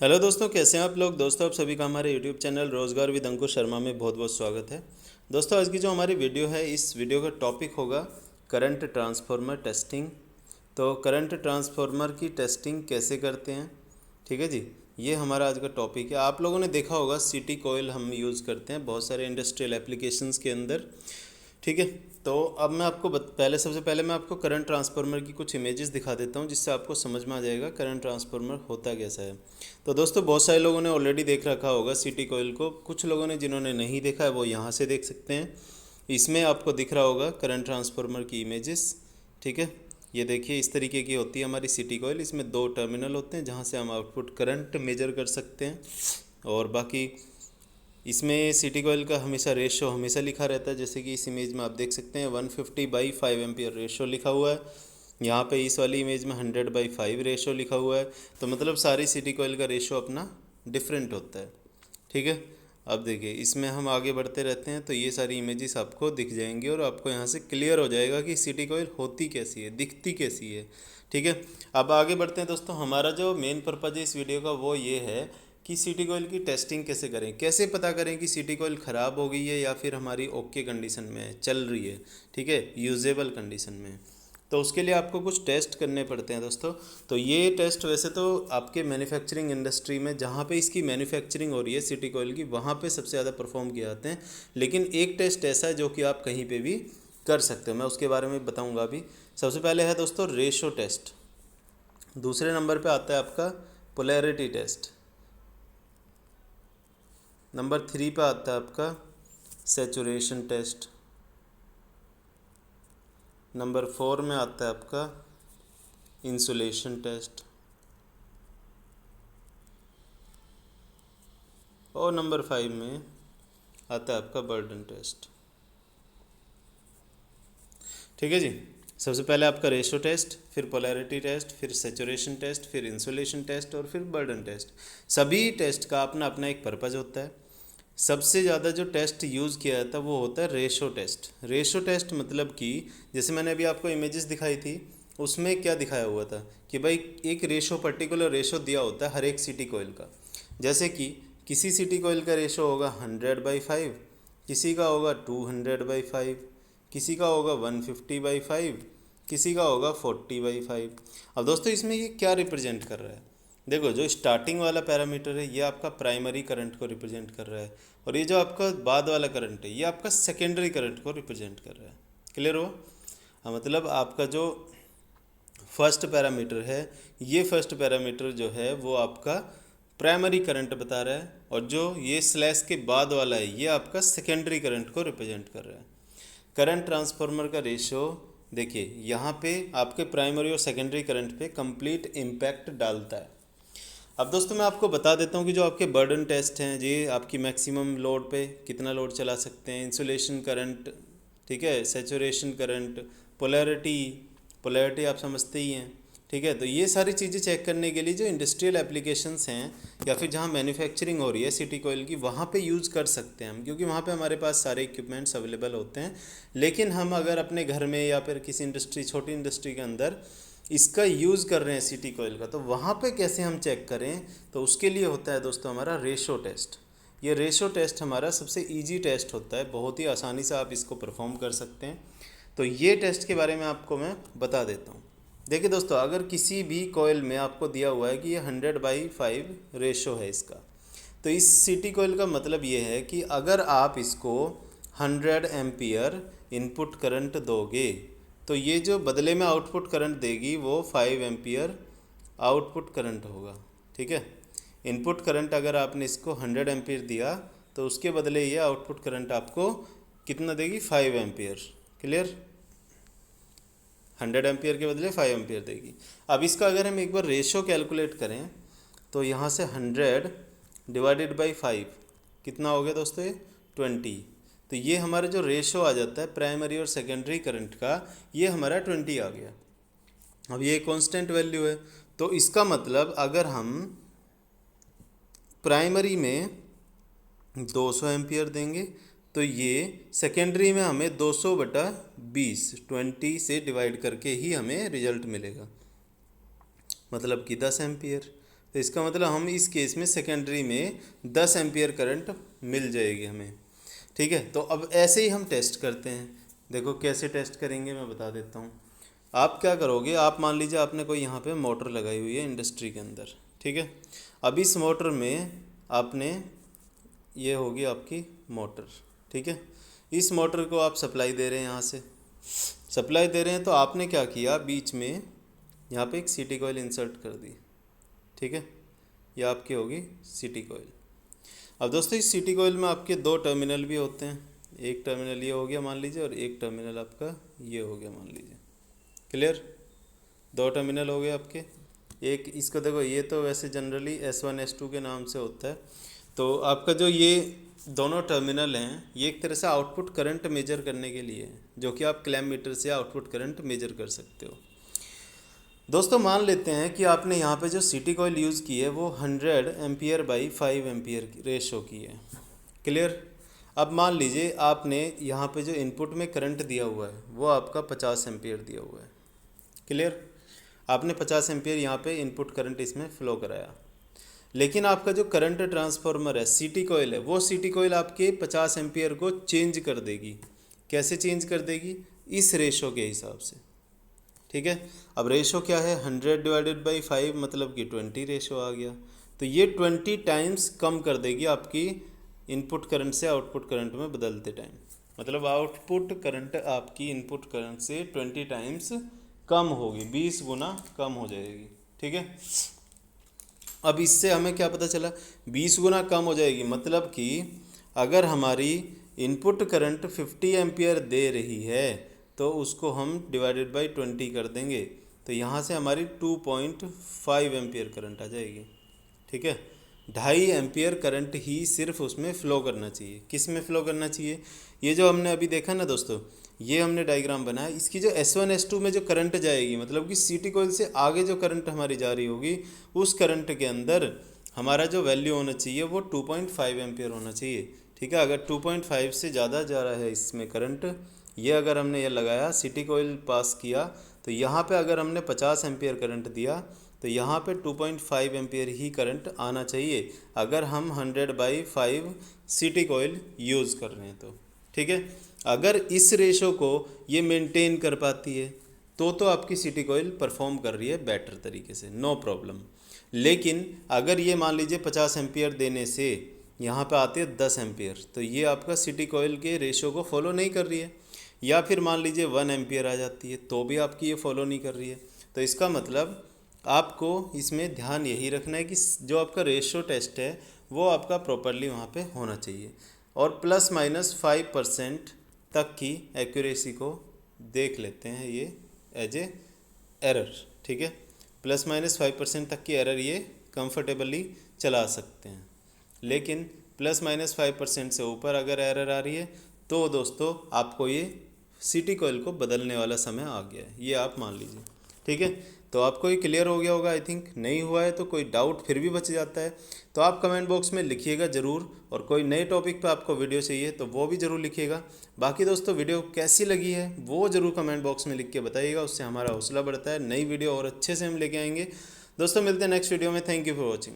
Hello दोस्तों, कैसे हैं आप लोग। दोस्तों, आप सभी का हमारे यूट्यूब चैनल रोज़गार विद अंकुश शर्मा में बहुत बहुत स्वागत है। दोस्तों, आज की जो हमारी वीडियो है, इस वीडियो का टॉपिक होगा करंट ट्रांसफार्मर टेस्टिंग। तो करंट ट्रांसफार्मर की टेस्टिंग कैसे करते हैं, ठीक है जी। ये हमारा आज का टॉपिक है। आप लोगों ने देखा होगा सिटी कोयल हम यूज़ करते हैं बहुत सारे इंडस्ट्रियल एप्लीकेशंस के अंदर, ठीक है। तो अब मैं आपको पहले सबसे पहले मैं आपको करंट ट्रांसफार्मर की कुछ इमेजेस दिखा देता हूँ, जिससे आपको समझ में आ जाएगा करंट ट्रांसफार्मर होता कैसा है। तो दोस्तों, बहुत सारे लोगों ने ऑलरेडी देख रखा होगा सिटी कोयल को। कुछ लोगों ने जिन्होंने नहीं देखा है वो यहाँ से देख सकते हैं। इसमें आपको दिख रहा होगा करंट ट्रांसफार्मर की इमेजेस, ठीक है। ये देखिए, इस तरीके की होती है हमारी सिटी कोयल। इसमें दो टर्मिनल होते हैं जहाँ से हम आउटपुट करंट मेजर कर सकते हैं। और बाकी इसमें सिटी कोयल का हमेशा रेशो हमेशा लिखा रहता है, जैसे कि इस इमेज में आप देख सकते हैं 150/5 एम्पियर रेशो लिखा हुआ है। यहाँ पे इस वाली इमेज में 100/5 रेशो लिखा हुआ है। तो मतलब सारी सिटी कोयल का रेशो अपना डिफरेंट होता है, ठीक है। अब देखिए, इसमें हम आगे बढ़ते रहते हैं तो ये सारी इमेजेस आपको दिख जाएंगी और आपको यहाँ से क्लियर हो जाएगा कि सिटी कोयल होती कैसी है, दिखती कैसी है, ठीक है। अब आगे बढ़ते हैं दोस्तों। हमारा जो मेन पर्पज़ है इस वीडियो का वो ये है कि सिटी कोयल की टेस्टिंग कैसे करें, कैसे पता करें कि सिटी कोयल ख़राब हो गई है या फिर हमारी ओके कंडीशन में है, चल रही है, ठीक है, यूजेबल कंडीशन में है। तो उसके लिए आपको कुछ टेस्ट करने पड़ते हैं दोस्तों। तो ये टेस्ट वैसे तो आपके मैन्युफैक्चरिंग इंडस्ट्री में जहाँ पे इसकी मैन्युफैक्चरिंग हो रही है सिटी कोयल की, वहाँ पे सबसे ज़्यादा परफॉर्म किए जाते हैं। लेकिन एक टेस्ट ऐसा है जो कि आप कहीं पे भी कर सकते हो, मैं उसके बारे में बताऊँगा अभी। सबसे पहले है दोस्तों रेशो टेस्ट। दूसरे नंबर पे आता है आपका पोलैरिटी टेस्ट। नंबर 3 पे आता है आपका सेचुरेशन टेस्ट। नंबर 4 में आता है आपका इंसुलेशन टेस्ट। और नंबर 5 में आता है आपका बर्डन टेस्ट, ठीक है जी। सबसे पहले आपका रेशो टेस्ट, फिर पोलैरिटी टेस्ट, फिर सेचुरेशन टेस्ट, फिर इंसुलेशन टेस्ट और फिर बर्डन टेस्ट। सभी टेस्ट का अपना अपना एक पर्पज़ होता है। सबसे ज़्यादा जो टेस्ट यूज़ किया जाता है वो होता है रेशो टेस्ट। रेशो टेस्ट मतलब कि जैसे मैंने अभी आपको इमेजेस दिखाई थी, उसमें क्या दिखाया हुआ था कि भाई एक रेशो, पर्टिकुलर रेशो दिया होता है हर एक सिटी कोयल का। जैसे कि किसी सिटी कोयल का रेशो होगा 100/5, किसी का होगा 200/5, किसी का होगा 150/5, किसी का होगा 40/5। अब दोस्तों, इसमें ये क्या रिप्रेजेंट कर रहा है? देखो, जो स्टार्टिंग वाला पैरामीटर है ये आपका प्राइमरी करंट को रिप्रेजेंट कर रहा है, और ये जो आपका बाद वाला करंट है ये आपका सेकेंडरी करंट को रिप्रेजेंट कर रहा है। क्लियर हुआ? हाँ, मतलब आपका जो फर्स्ट पैरामीटर है, ये फर्स्ट पैरामीटर जो है वो आपका प्राइमरी करंट बता रहा है, और जो ये स्लैश के बाद वाला है ये आपका सेकेंडरी करंट को रिप्रेजेंट कर रहा है। करंट ट्रांसफार्मर का रेशो देखिए, यहाँ पे आपके प्राइमरी और सेकेंडरी करंट पे कंप्लीट इम्पैक्ट डालता है। अब दोस्तों, मैं आपको बता देता हूँ कि जो आपके बर्डन टेस्ट हैं, ये आपकी मैक्सिमम लोड पे कितना लोड चला सकते हैं, इंसुलेशन करंट, ठीक है, सेचुरेशन करंट, पोलैरिटी, पोलैरिटी आप समझते ही हैं, ठीक है। तो ये सारी चीज़ें चेक करने के लिए जो इंडस्ट्रियल एप्लीकेशंस हैं या फिर जहाँ मैन्युफैक्चरिंग हो रही है सिटी कोयल की, वहाँ पे यूज़ कर सकते हैं हम, क्योंकि वहाँ पे हमारे पास सारे इक्विपमेंट्स अवेलेबल होते हैं। लेकिन हम अगर अपने घर में या फिर किसी इंडस्ट्री, छोटी इंडस्ट्री के अंदर इसका यूज़ कर रहे हैं सिटी कोयल का, तो वहाँ पे कैसे हम चेक करें? तो उसके लिए होता है दोस्तों हमारा रेशो टेस्ट। ये रेशो टेस्ट हमारा सबसे इजी टेस्ट होता है, बहुत ही आसानी से आप इसको परफॉर्म कर सकते हैं। तो ये टेस्ट के बारे में आपको मैं बता देता हूँ। देखिए दोस्तों, अगर किसी भी कोयल में आपको दिया हुआ है कि ये 100/5 रेशो है इसका, तो इस सिटी कोयल का मतलब ये है कि अगर आप इसको 100 एम्पियर इनपुट करंट दोगे, तो ये जो बदले में आउटपुट करंट देगी वो 5 एम्पियर आउटपुट करंट होगा, ठीक है। इनपुट करंट अगर आपने इसको 100 एम्पियर दिया, तो उसके बदले ये आउटपुट करंट आपको कितना देगी? 5 एम्पियर। क्लियर? 100 एम्पियर के बदले 5 एम्पियर देगी। अब इसका अगर हम एक बार रेशो कैलकुलेट करें, तो यहाँ से 100/5 कितना हो गया दोस्तों? ये 20। तो ये हमारा जो रेशो आ जाता है प्राइमरी और सेकेंडरी करंट का, ये हमारा 20 आ गया। अब ये कांस्टेंट वैल्यू है, तो इसका मतलब अगर हम प्राइमरी में 200 एम्पियर देंगे, तो ये सेकेंडरी में हमें 200/20 20 से डिवाइड करके ही हमें रिजल्ट मिलेगा, मतलब कि 10 एम्पियर। तो इसका मतलब हम इस केस में सेकेंडरी में 10 एम्पियर करंट मिल जाएगी हमें। ठीक है, तो अब ऐसे ही हम टेस्ट करते हैं। देखो कैसे टेस्ट करेंगे मैं बता देता हूँ। आप क्या करोगे, आप मान लीजिए आपने कोई यहाँ पे मोटर लगाई हुई है इंडस्ट्री के अंदर। ठीक है, अब इस मोटर में आपने, ये होगी आपकी मोटर। ठीक है, इस मोटर को आप सप्लाई दे रहे हैं, यहाँ से सप्लाई दे रहे हैं, तो आपने क्या किया, बीच में यहाँ पे एक सीटी कॉइल इंसर्ट कर दी। ठीक है, ये आपकी होगी सीटी कॉइल। अब दोस्तों इस सीटी कॉइल में आपके दो टर्मिनल भी होते हैं, एक टर्मिनल ये हो गया मान लीजिए, और एक टर्मिनल आपका ये हो गया मान लीजिए। क्लियर, दो टर्मिनल हो गए आपके। एक इसको देखो, ये तो वैसे जनरली S1 S2 के नाम से होता है। तो आपका जो ये दोनों टर्मिनल हैं, ये एक तरह से आउटपुट करंट मेजर करने के लिए है, जो कि आप क्लैम्प मीटर से आउटपुट करंट मेजर कर सकते हो। दोस्तों मान लेते हैं कि आपने यहाँ पे जो सीटी कॉइल यूज़ की है वो 100 एम्पियर बाई 5 एम्पियर की रेशो की है। क्लियर, अब मान लीजिए आपने यहाँ पे जो इनपुट में करंट दिया हुआ है वो आपका 50 एम्पियर दिया हुआ है। क्लियर, आपने 50 एम्पियर यहाँ पे इनपुट करंट इसमें फ़्लो कराया, लेकिन आपका जो करंट ट्रांसफार्मर है, सीटी कॉइल है, वो सीटी कॉइल आपके 50 एम्पियर को चेंज कर देगी। कैसे चेंज कर देगी, इस रेशो के हिसाब से। ठीक है, अब रेशो क्या है, 100 डिवाइडेड बाई 5 मतलब कि 20 रेशो आ गया। तो ये 20 टाइम्स कम कर देगी आपकी इनपुट करंट से आउटपुट करंट में बदलते टाइम। मतलब आउटपुट करंट आपकी इनपुट करंट से 20 टाइम्स कम होगी, 20 गुना कम हो जाएगी। ठीक है, अब इससे हमें क्या पता चला, 20 गुना कम हो जाएगी, मतलब कि अगर हमारी इनपुट करंट 50 एम्पियर दे रही है तो उसको हम डिवाइडेड बाई 20 कर देंगे, तो यहाँ से हमारी 2.5 एम्पियर करंट आ जाएगी। ठीक है, 2.5 एम्पियर करंट ही सिर्फ उसमें फ़्लो करना चाहिए। किस में फ़्लो करना चाहिए, ये जो हमने अभी देखा ना दोस्तों, ये हमने डायग्राम बनाया, इसकी जो S1 S2 में जो करंट जाएगी, मतलब कि सीटी कॉइल से आगे जो करंट हमारी जा रही होगी, उस करंट के अंदर हमारा जो वैल्यू होना चाहिए वो 2.5 एम्पियर होना चाहिए। ठीक है, अगर 2.5 से ज़्यादा जा रहा है इसमें करंट, ये अगर हमने ये लगाया सीटी कॉइल पास किया, तो यहाँ पे अगर हमने 50 एम्पियर करंट दिया तो यहाँ पे 2.5 एम्पियर ही करंट आना चाहिए, अगर हम 100/5 सीटी कॉइल यूज़ कर रहे हैं तो। ठीक है, अगर इस रेशो को ये मेंटेन कर पाती है तो आपकी सीटी कॉइल परफॉर्म कर रही है बेटर तरीके से, नो प्रॉब्लम। लेकिन अगर ये मान लीजिए 50 एम्पियर देने से यहाँ पे आते हैं 10 एम्पियर, तो ये आपका सीटी कॉइल के रेशो को फॉलो नहीं कर रही है। या फिर मान लीजिए 1 एम्पियर आ जाती है तो भी आपकी ये फॉलो नहीं कर रही है। तो इसका मतलब आपको इसमें ध्यान यही रखना है कि जो आपका रेशो टेस्ट है वो आपका प्रॉपरली वहाँ पे होना चाहिए, और ±5% तक की एक्यूरेसी को देख लेते हैं ये एज ए एरर। ठीक है, ±5% तक की एरर ये कंफर्टेबली चला सकते हैं, लेकिन ±5% से ऊपर अगर एरर आ रही है तो दोस्तों आपको ये सीटी कॉइल को बदलने वाला समय आ गया है, ये आप मान लीजिए। ठीक है, तो आपको ये क्लियर हो गया होगा आई थिंक। नहीं हुआ है तो कोई डाउट फिर भी बच जाता है तो आप कमेंट बॉक्स में लिखिएगा ज़रूर, और कोई नए टॉपिक पे आपको वीडियो चाहिए तो वो भी ज़रूर लिखिएगा। बाकी दोस्तों वीडियो कैसी लगी है वो ज़रूर कमेंट बॉक्स में लिख के बताइएगा, उससे हमारा हौसला बढ़ता है, नई वीडियो और अच्छे से हम लेके आएंगे। दोस्तों मिलते हैं नेक्स्ट वीडियो में, थैंक यू फॉर वॉचिंग।